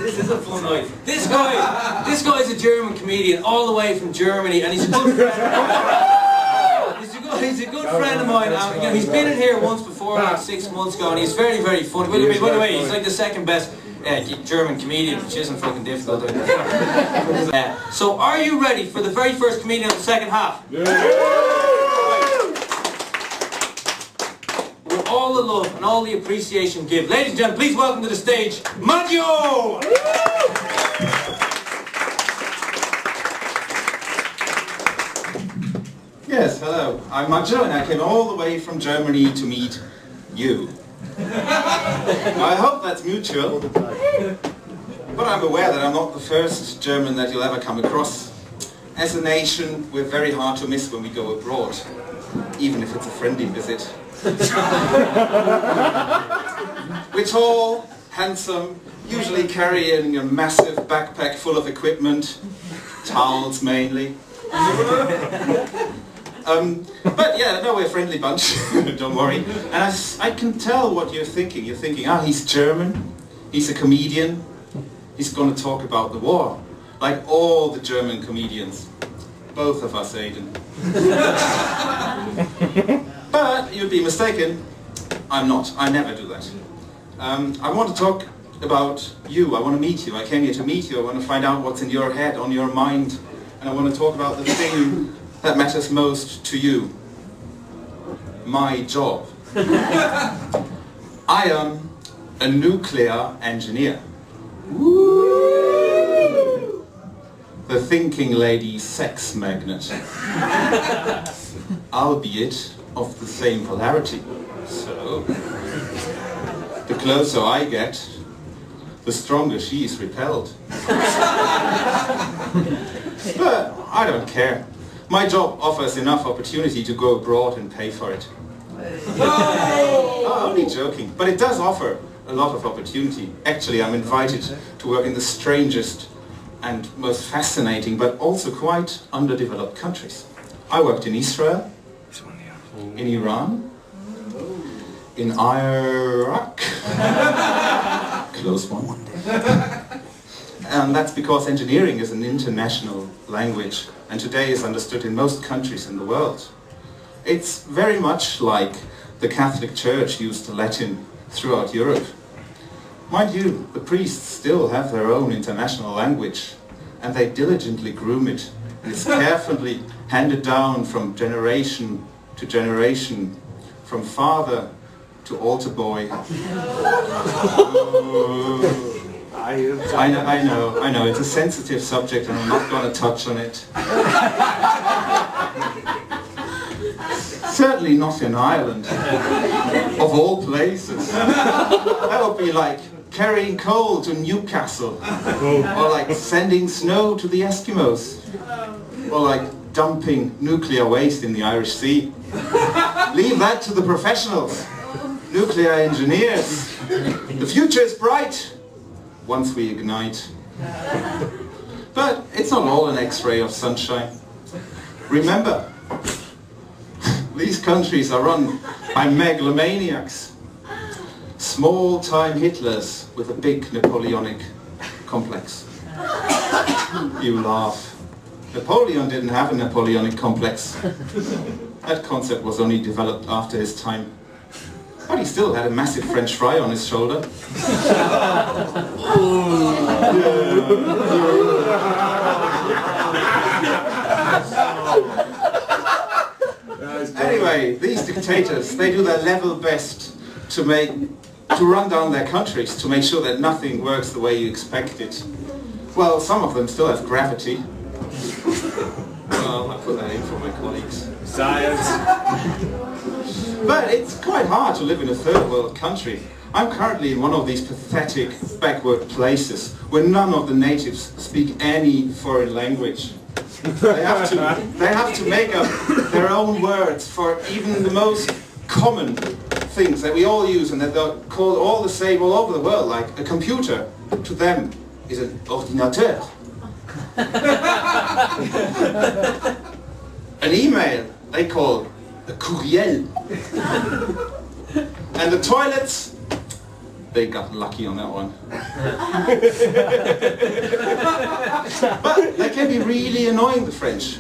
This is a fun night. This guy's a German comedian all the way from Germany, and he's a good friend. He's a good friend of mine. You know, he's been in here once before, like 6 months ago, and he's very, very funny. By the way, he's like the second best German comedian, which isn't fucking difficult. So, are you ready for the very first comedian of the second half? With all the love and all the appreciation give, ladies and gentlemen, please welcome to the stage, Maggio! Yes, hello. I'm maggio and I came all the way from Germany to meet you. I hope that's mutual, but I'm aware that I'm not the first German that you'll ever come across. As a nation, we're very hard to miss when we go abroad, even if it's a friendly visit. We're tall, handsome, usually carrying a massive backpack full of equipment, towels mainly. But yeah, no, we're a friendly bunch, don't worry. And I can tell what you're thinking. You're thinking, he's German, he's a comedian, he's going to talk about the war. Like all the German comedians. Both of us, Aidan. But you'd be mistaken, I'm not. I never do that. I want to talk about you. I want to meet you. I came here to meet you. I want to find out what's in your head, on your mind. And I want to talk about the thing that matters most to you. My job. I am a nuclear engineer. Woo! The thinking lady's sex magnet. Albeit of the same polarity. So, the closer I get, the stronger she is repelled. But I don't care. My job offers enough opportunity to go abroad and pay for it. Oh, only joking. But it does offer a lot of opportunity. Actually, I'm invited to work in the strangest and most fascinating, but also quite underdeveloped countries. I worked in Israel, in Iran, in Iraq. Close one. And that's because engineering is an international language and today is understood in most countries in the world. It's very much like the Catholic Church used Latin throughout Europe. Mind you, the priests still have their own international language and they diligently groom it. And it's carefully handed down from generation to generation, from father to altar boy. I know, it's a sensitive subject and I'm not going to touch on it. Certainly not in Ireland, of all places. That would be like carrying coal to Newcastle, or like sending snow to the Eskimos, or like dumping nuclear waste in the Irish Sea. Leave that to the professionals, nuclear engineers. The future is bright once we ignite. But it's not all an X-ray of sunshine. Remember, these countries are run by megalomaniacs, small-time Hitlers with a big Napoleonic complex. You laugh. Napoleon didn't have a Napoleonic complex. That concept was only developed after his time. But he still had a massive French fry on his shoulder. Anyway, these dictators, they do their level best to run down their countries, to make sure that nothing works the way you expect it. Well, some of them still have gravity. Well, I put that in for my colleagues. Science. But it's quite hard to live in a third world country. I'm currently in one of these pathetic backward places where none of the natives speak any foreign language. They have to make up their own words for even the most common things that we all use and that they're called all the same all over the world, like a computer. To them is an ordinateur. An email they call a courriel. And the toilets, they got lucky on that one. But they can be really annoying, the French.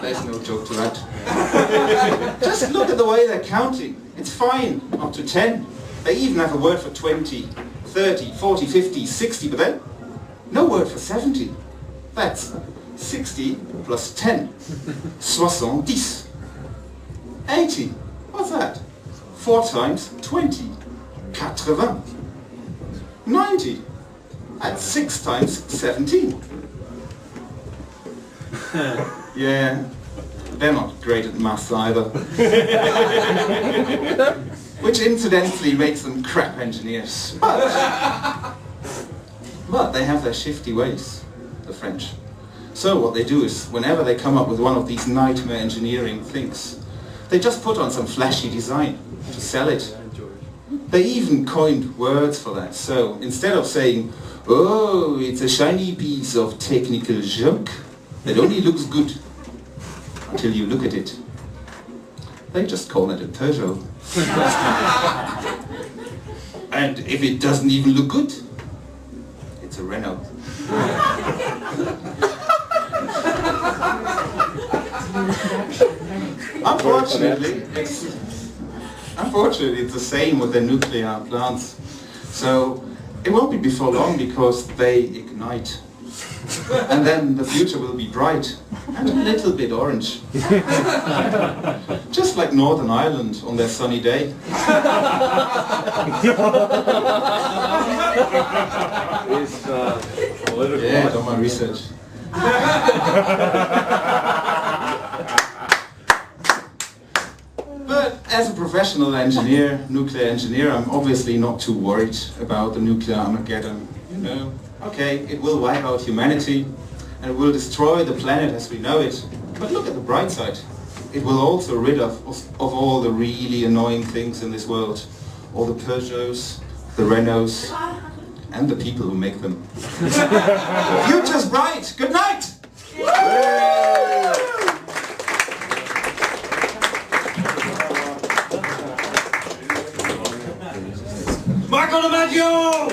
There's no joke to that. Just look at the way they're counting. It's fine, up to 10. They even have a word for 20, 30, 40, 50, 60, but then no word for 70. That's 60 plus 10. 70. 80. What's that? 4 times 20. 80. 90. That's 6 times 17. Yeah, they're not great at maths either. Which incidentally makes them crap engineers. But they have their shifty ways, the French. So what they do is, whenever they come up with one of these nightmare engineering things, they just put on some flashy design to sell it. They even coined words for that. So instead of saying, oh, it's a shiny piece of technical junk that only looks good until you look at it, they just call it a Peugeot. And if it doesn't even look good, it's a Renault. Unfortunately, it's the same with the nuclear plants. So it won't be before long because they ignite. And then the future will be bright and a little bit orange. Just like Northern Ireland on their sunny day. Yeah, done my research. But as a professional engineer, nuclear engineer, I'm obviously not too worried about the nuclear Armageddon. You know, okay, it will wipe out humanity and it will destroy the planet as we know it. But look at the bright side. It will also rid of all the really annoying things in this world. All the Peugeots, the Renaults, and the people who make them. The future's bright! Good night! Marco the Maggio!